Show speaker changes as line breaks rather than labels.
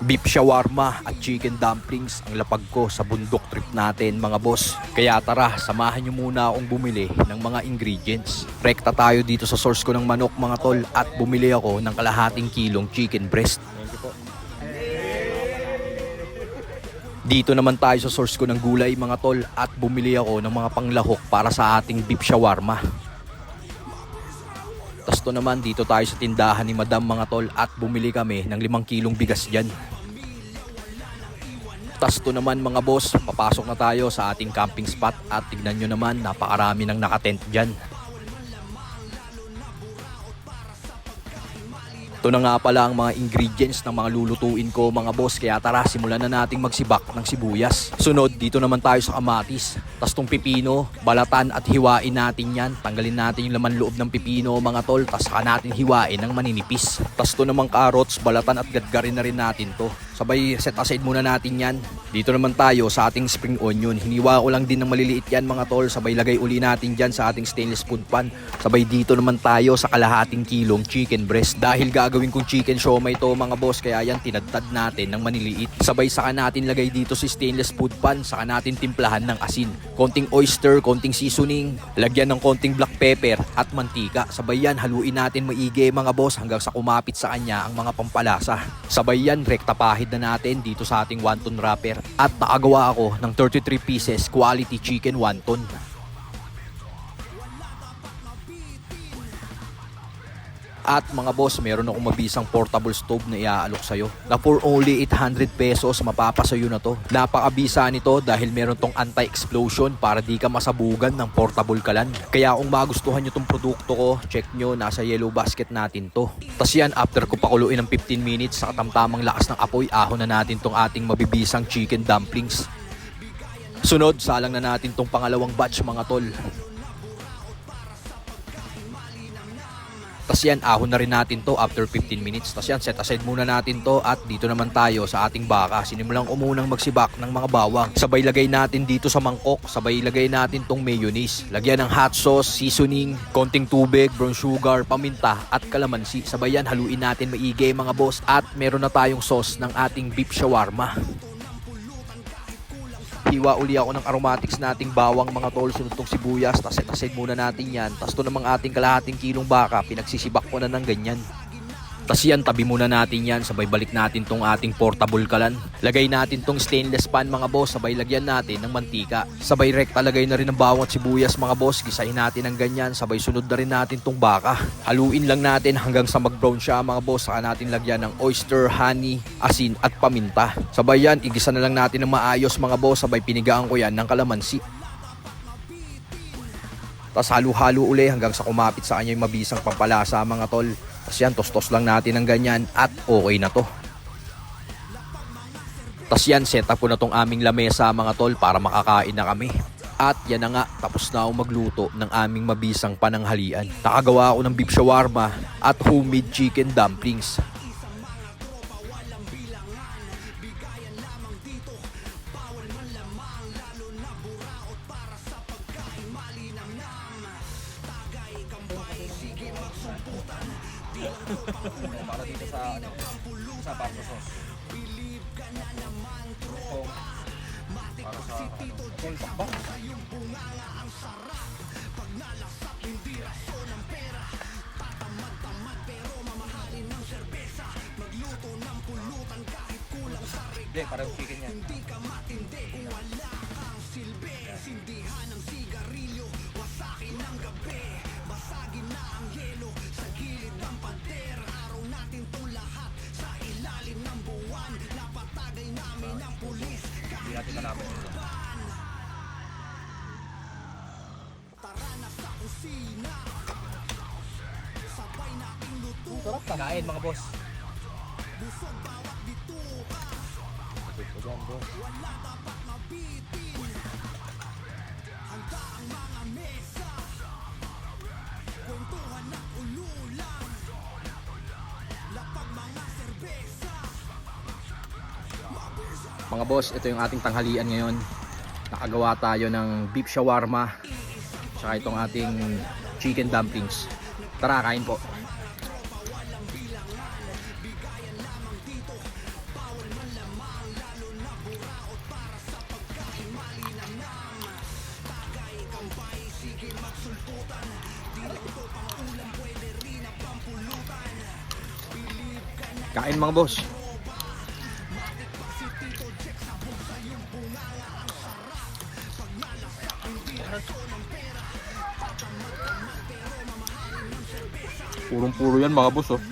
Beef shawarma at chicken dumplings ang lapag ko sa bundok trip natin mga boss. Kaya tara, samahan nyo muna akong bumili ng mga ingredients. Rekta tayo dito sa source ko ng manok mga tol at bumili ako ng kalahating kilong chicken breast. Dito naman tayo sa source ko ng gulay mga tol at bumili ako ng mga panglahok para sa ating beef shawarma. Tapos to naman dito tayo sa tindahan ni Madam mga tol at bumili kami ng 5 kilong bigas dyan. Tapos to naman mga boss, papasok na tayo sa ating camping spot at tignan nyo naman napakarami ng nakatent dyan. Ito na nga pala ang mga ingredients ng mga lulutuin ko mga boss. Kaya tara, simulan na nating magsibak ng sibuyas. Sunod, dito naman tayo sa kamatis. Tapos tong pipino, balatan at hiwain natin yan. Tanggalin natin yung laman loob ng pipino mga tol. Tapos saka natin hiwain ng maninipis. Tapos to namang carrots, balatan at gadgarin na rin natin to. Sabay set aside muna natin yan. Dito naman tayo sa ating spring onion. Hiniwa ko lang din ng maliliit yan mga tol. Sabay lagay uli natin dyan sa ating stainless food pan. Sabay dito naman tayo sa kalahating kilong chicken breast. Dahil gagawin kong chicken siomai to mga boss, kaya yan tinadtad natin ng maniliit. Sabay saka natin lagay dito sa stainless food pan. Saka natin timplahan ng asin. Konting oyster, konting seasoning. Lagyan ng konting black pepper at mantika. Sabay yan haluin natin maigi mga boss hanggang sa kumapit sa kanya ang mga pampalasa. Sabay yan rekta pahid na natin dito sa ating wonton wrapper at nakagawa ako ng 33 pieces quality chicken wonton. At mga boss, meron akong mabisang portable stove na iaalok sa'yo na for only 800 pesos mapapasayo na to. Napakabisa nito dahil meron tong anti-explosion para di ka masabugan ng portable kalan. Kaya kung magustuhan nyo tong produkto ko, check nyo, nasa yellow basket natin to. Tas yan, after ko pakuluin ng 15 minutes sa katamtamang lakas ng apoy, ahon na natin tong ating mabibisang chicken dumplings. Sunod, salang na natin tong pangalawang batch mga tol. Tapos yan, ahon na rin natin to after 15 minutes. Tapos yan, set aside muna natin to at dito naman tayo sa ating baka. Sinimulan ko munang magsibak ng mga bawang. Sabay lagay natin dito sa mangkok. Sabay lagay natin tong mayonnaise. Lagyan ng hot sauce, seasoning, konting tubig, brown sugar, paminta at kalamansi. Sabay yan, haluin natin maigi mga boss. At meron na tayong sauce ng ating beef shawarma. Hiwa uli ako ng aromatics nating bawang mga tol, sunod tong sibuyas, tas set aside muna natin yan. Tas to namang ating kalahating kilong baka, pinagsisibak ko na ng ganyan. Tas yan, tabi muna natin yan, sabay balik natin tong ating portable kalan. Lagay natin tong stainless pan mga boss, sabay lagyan natin ng mantika. Sabay rekta lagay na rin ng bawang at sibuyas mga boss, gisahin natin ng ganyan, sabay sunod na rin natin tong baka. Haluin lang natin hanggang sa mag-brown siya mga boss, saka natin lagyan ng oyster, honey, asin at paminta. Sabay yan, igisa na lang natin ng maayos mga boss, sabay pinigaan ko yan ng kalamansi. Tas halo-halo uli hanggang sa kumapit sa kanya yung mabisang pampalasa mga tol. Tas yan, tostos lang natin ng ganyan at okay na to. Tas yan, set up ko na tong aming lamesa mga tol para makakain na kami. At yan na nga, tapos na ako magluto ng aming mabisang pananghalian. Nakagawa ako ng beef shawarma at homemade chicken dumplings. Para dito sa pasta sauce. Para sa contact ba? Hindi, parang chicken yan. Hindi natin malaman ito. Sarap ka. Kain mga boss. Mga boss, ito yung ating tanghalian ngayon. Nakagawa tayo ng beef shawarma tsaka itong ating chicken dumplings. Tara, kain po.
Kain mga boss. Purong-puro yan mga boss oh.